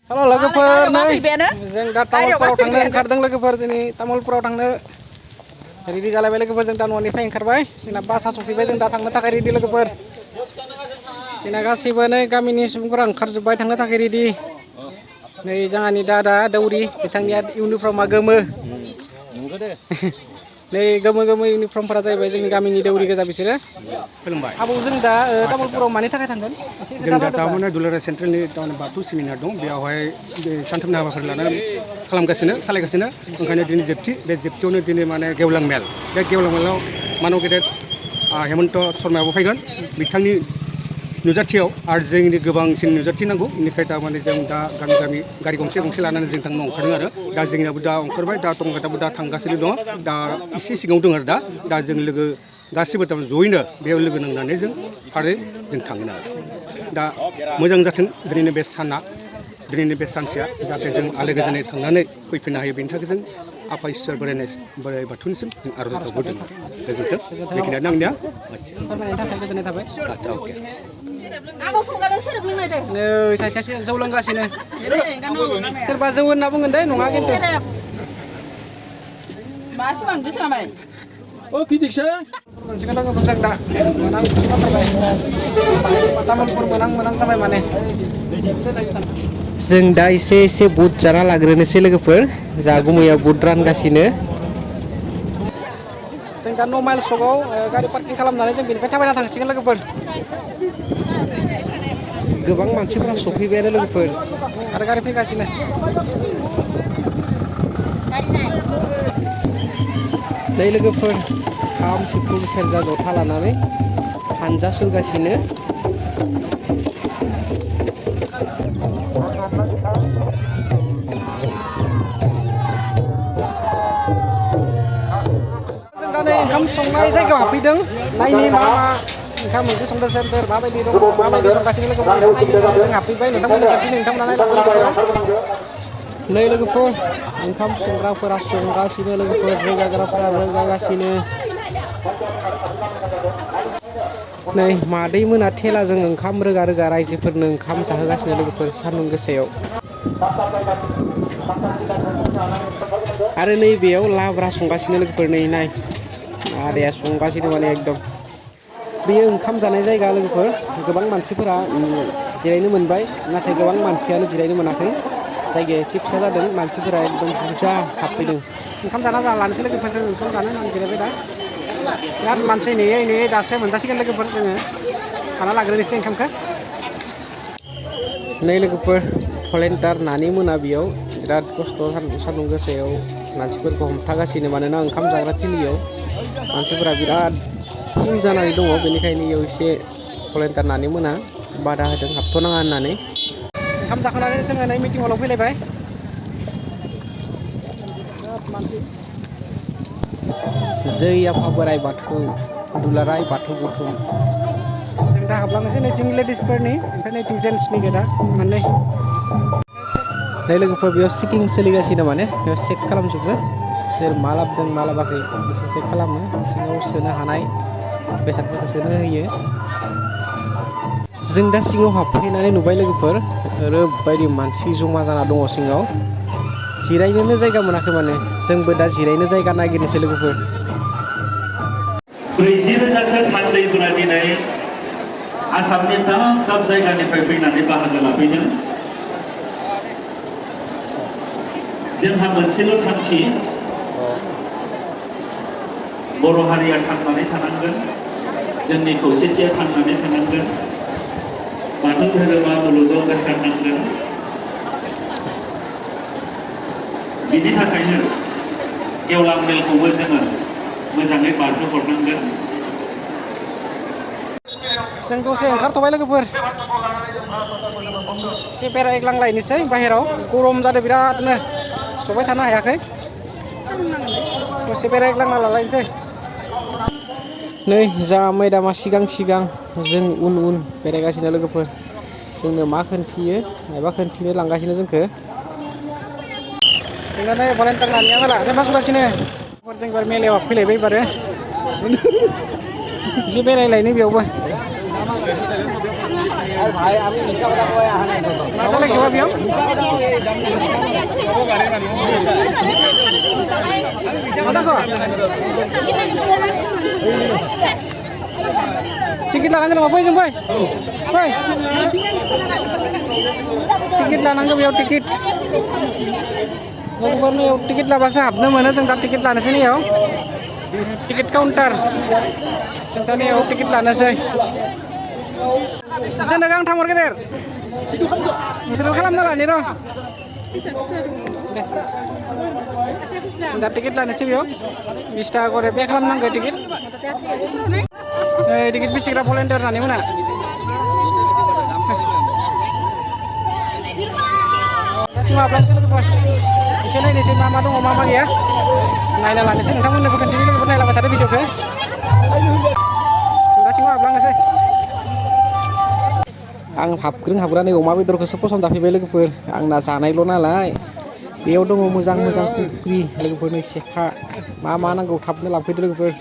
Halo logoper nih, जों दा तामुलपुराव थांनो ओंखारदों लोगोफोर जोंनि तामुलपुराव थांनो रेडि जालायबाय लोगोफोर जों दा न'निफ्राय ओंखारबाय जोंना बासआ सफैबाय जों दा थांनो थाखाय रेडि लोगोफोर जोंना गासैबो नै गामिनि सुबुंफोरा ओंखारजोब्बाय थांनो थाखाय रेडि नै जोंहानि दादा दौरि बिथांनिया इउनिफर्मा गोमो नै गोमो गोमो इउनिफर्मफोरा जाहैबाय जोंनि गामिनि दौरि गोजा बिसोरो खुलुमबाय आबौ जों दा तामुलपुराव मानि थाखाय थांगोन जों दा तामुलपुर दुलाराय सेन्ट्रेलनि बाथौ सेमिनार दं बेयावहाय सानथामनि हाबाफारि लानानै सालायगासिनो ओंखायनो दिनै जोबथि बे जोबथियावनो दिनै माने गेवलां मेल बे गेवलां मेलाव मानव गेदेर हेमन्त शर्मायाबो फैगोन बिथांनि नुजाथियाव आरो जोंनि गोबांसिन नुजाथि नांगौ बेनिखाय थारमाने जों दा गामि गारि गंसे लानानै जों थांनो ओंखारदों आरो दा जोंनियाबो दा ओंखारबाय दा टंगाटाबो दा थांगासिनो दङ दा एसे सिगाङाव दं आरो दा जों लोगो गासिबो थारमाने जयैनो बेयाव लोगो नांनानै जों थांगोन आरो दा मोजां जाथों दिनैनि बे साना दिनैनि बे सानसेया जाहाथे जों आलो गोजोनै थांनानै फैफिननो हायो बेनि थाखाय जों आफा इसोर बोराइ बाथौनिसिम जों आर'ज गाबबोदों गोजोन्थों बेखिनियानो आंनिया फोरमायनायनि थाखाय गोजोननाय थाबाय आदसा अके नै सासेया जौ लोंगासिनो सोरबा जौ होनना बुंगोन दे नङा खिन्थु मोनसेखौ लोगोफोर जों दा मोनां जाथारबाय तामुलपुर मोनां जाबाय माने जों दा एसे बुट जाना लाग्रोनोसै लोगोफोर जा गुमैया बुट रानगासिनो जों दा 9 माइल सकआव गारि पार्किं खालामनानै जों बेनिफ्राय थाबायना थांसिगोन लोगोफोर गोबां मानसिफोरा सफैबायानो लोगोफोर आरो गारि फैगासिनो नै लोगोफोर खाम सिफुं सेरजा जथा लानानै हानजा सुरगासिनो जों दा नै ओंखाम संनाय जायगायाव हाबफैदों नायनि मा ओंखाम ओंख्रि संदों सोर माबायदि दं माबायदि संगासिनो लोगोफोर जों हाबफैबाय नोंथांमोननि खाथिनि नोंथांमोना नै लोगोफोर ओंखाम संग्राफोरा संगासिनो लोगोफोर रोगाग्राफोरा रोगागासिनो नै मादै मोना थेलाजों ओंखाम रोगा रायजोफोरनो ओंखाम जाहोगासिनो लोगोफोर सान्दुं गोसायाव आरो नै बेयाव लाब्रा संगासिनो लोगोफोर नै नाय आदाया संगासिनो माने एकदम बेयो ओंखाम जानाय जायगा लोगोफोर गोबां मानसिफोरा जिरायनो मोनबाय नाथाय गोबां मानसियानो जिरायनो मोनाखै जायगाया एसे फिसा जादों मानसिफोरा एकदम बुरजा हाबफैदों ओंखाम जाना लानोसै लोगोफोर जों ओंखाम जानो होननानै जिरायबाय दा बिराद मानसि नेयै दासो मोनजासिगोन लोगोफोर जोङो खाना लाग्रोनोसै ओंखामखौ नै लोगोफोर भलेन्टार नानि मोना बेयाव बिराद खस्थ' सान्दुं गोसायाव मानसिफोरखौ हमथागासिनो मानोना ओंखाम जाग्रा थिलियाव मानसिफोरा बिराद फुल जानानै दङ बेनिखायनो इयाव एसे भलेन्टार नानि मोना बादा होदों हाबथ'नाङा होननानै ओंखाम जाखांनानै जोङो नै मिटिं हलाव फैलायबाय बिराद मानसि जै आफा बोराइ बाथौ दुलाराय बाथौ गौथुम जों दा हाबलांनोसै नैथिं लेडिसफोरनि ओमफ्राय नैथिं जेन्ट्सनि गेटआ मोननै नै लोगोफोर बेयाव चेकिं सोलिगासिनो माने बेयाव चेक खालामजोबो सोर मा लाबोदों मा लाबाखै एसे चेक खालामो सिङाव सोनो हानाय बेसादफोरखौ सोनो होयो जों दा सिङाव हाबफैनानै नुबाय लोगोफोर ओरैबायदि मानसि जमा जाना दङ सिङाव जिरायनोनो जायगा मोनाखै माने जोंबो दा जिरायनो जायगा नागिरनोसै लोगोफोर 40,000सो थान्दैफोरा दिनै आसामनि दाब जायगानिफ्राय फैनानै बाहागो लाफैदों जोंहा मोनसेल' थांखि बर' हारिया थांनानै थानांगोन जोंनि खौसेथिया थांनानै थानांगोन बाथौ धोरोमा मुलुगाव गोसारनांगोन बिनि थाखायनो गेवलां मेलखौबो जोङो मोजाङै बारहोहरनांगोन जों दसे ओंखारथ'बाय लोगोफोर एसे बेरायग्लांलायनोसै बाहेराव गरम जादों बिरादनो जबाय थानो हायाखै दसे बेरायग्लांना लालायनोसै नै जा मैदामा सिगां जों उन बेरायगासिनो लोगोफोर जोंनो मा खोन्थियो एबा खोन्थिनो लांगासिनो जोंखौ जोंना नै भलेन्टार नानिया मेला फेमास होगासिनो जों मेलायाव फैलायबाय एबारो एसे बेरायलायनो बेयावबो मा जालायखोबा बेयाव Tiket lah nangga apa sih boy? Boy. Tiket lah nangga biar tiket. Lakukan biar tiket lah bahasa apa mana sengkap tiket lah nasi ni ya? Tiket counter. Sengkap ni ya tiket lah nasi. Saya dagang thamor ke der? Misalnya kalam nala ni roh. Sengkap tiket lah nasi biar. Bista kore biar kalam nangga tiket. Tiket bisa kira volunteer nani mana? Kasih maaf langsung lagi bos. Di sini mama dong mama dia. Naila lah sini kamu nak continue lagi pernah lewat ada video ke? Kasih maaf langsung. Ang habran अमा बेदरखौसो पसन्द जाफैबाय लोगोफोर आंना जानायल' नालाय बेयाव दङ मोजां फुख्रि लोगोफोरनो सेखा मा नांगौ थाबनो लांफैदो लोगोफोर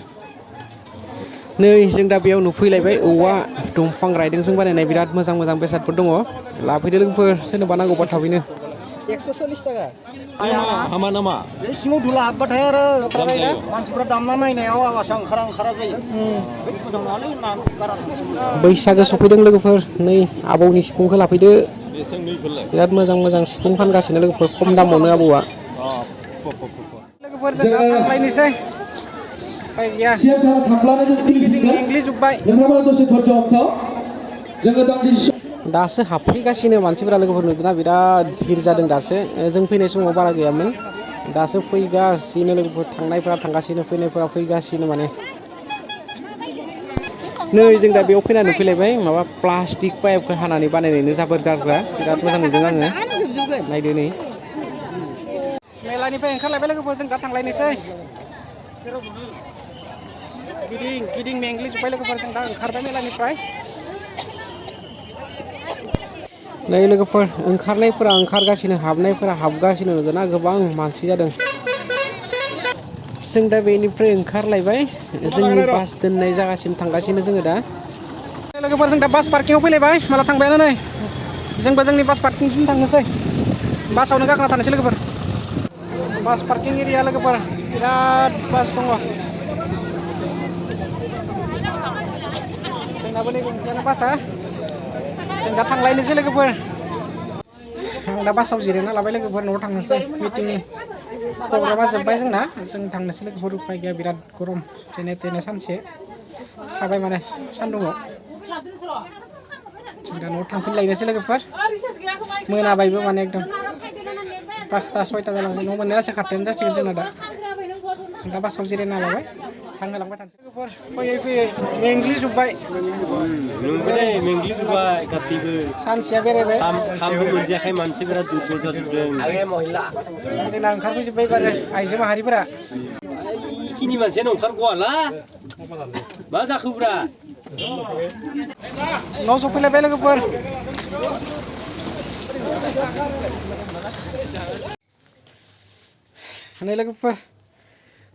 नै जों दा बेयाव नुफैलायबाय औवा दंफां रायदोंजों बानायनाय बिराद मोजां बेसादफोर दङ लाफैदो लोगोफोर सोरनोबा नांगौबा थाबैनो 140 टाका हामा नामा बे सिङाव धुला हाबबाथाय आरो मानसिफ्रा दामना नायनायाव आवासा ओंखारा जायो मोजां नङालै ना गारा बैसागो सफैदों लोगोफोर नै आबौनि सिफुंखौ लाफैदो बिराद मोजां सिफुं फानगासिनो लोगोफोर खम दामावनो आबौआ लोगोफोर जों थांलायनोसै गैया इंग्लिश जोब्बाय दासो हाबफैगासिनो मानसिफोरा लोगोफोर नुदोंना बिराद भिर जादों दासो जों फैनाय समाव बारा गैयामोन दासो फैगासिनो लोगोफोर थांनायफोरा थांगासिनो फैनायफोरा फैगासिनो माने नै जों दा बेयाव फैना नुफैलायबाय माबा प्लास्टिक पाइपखौ हानानै बानायनायनो जाबोर गारग्रा बिराद मोजां नुदों आङो नायदो नै मेलानिफ्राय ओंखारलायबाय लोगोफोर जों दा थांलायनोसै गिदिं मेंग्लि जोब्बाय लोगोफोर जों दा ओंखारबाय मेलानिफ्राय नै लोगोफोर ओंखारनायफोरा ओंखारगासिनो हाबनायफोरा हाबगासिनो नुदोंना गोबां मानसि जादों जों दा बेनिफ्राय ओंखारलायबाय जोंनि बास दोननाय जायगासिम थांगासिनो जोङो दा लोगोफोर जों दा बास पार्किंआव फैलायबाय माला थांबायानो नै जोंबो जोंनि बास पार्किंसिम थांनोसै बासावनो गाखोना थानोसै लोगोफोर बास पार्किं एरिया लोगोफोर बिराद बास दङ जोंनाबो नै गंसेयानो बासा जों दा थांलायनोसै लोगोफोर आं दा बासाव जिरायना लाबाय लोगोफोर न'आव थांनोसै मिटिं प्रग्रामा जोब्बाय जोंना जों थांनोसै लोगोफोर उपाय गैया बिराद गरम जेने तेने सानसे थाबाय माने सान्दुङाव जों दा न'आव थांफिनलायनोसै लोगोफोर मोनाबायबो माने एकदम 5टा 6टा जालांबाय न' मोननाया एसे खाथियानो जासिगोन जोंना दा बासाव जिरायना लाबाय थांनो लांबाय थानोसै लोगोफोर फैयै मेंग्लिजोब्बाय मेंग्लिजोब्बाय गासैबो सानसेया बेरायबाय खामबो मोनजायाखै मानसिफोरा दुरबल जाजोबदों जोंना ओंखारफैजोब्बाय बारो आइजो माहारिफोरा इखिनि मानसियानो ओंखारग'वाला मा जाखोब्रा न' सफैलायबाय लोगोफोर नै लोगोफोर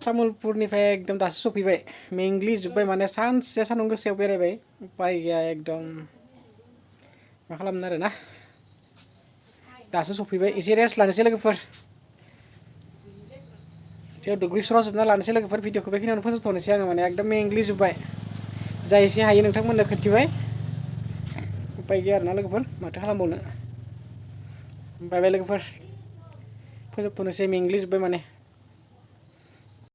तामुलपुरनिफ्राय एकदम दासो सफैबाय मेंग्लि जोब्बाय माने सानसे सान्दुं गोसायाव बेरायबाय उपाय गैया एकदम मा खालामनो आरोना दासो सफैबाय एसे रेस्ट लानोसै लोगोफोर एसे दुगैस्र' जोबना लानोसै लोगोफोर भिडिअखौ बेखिनियावनो फोजोबथ'नोसै आङो माने एकदम मेंग्लि जोब्बाय जा एसे हायो नोंथांमोननो खोन्थिबाय उपाय गैया आरोना लोगोफोर माथो खालामबावनो बाय बाय लोगोफोर फोजोबथ'नोसै मेंग्लि जोब्बाय माने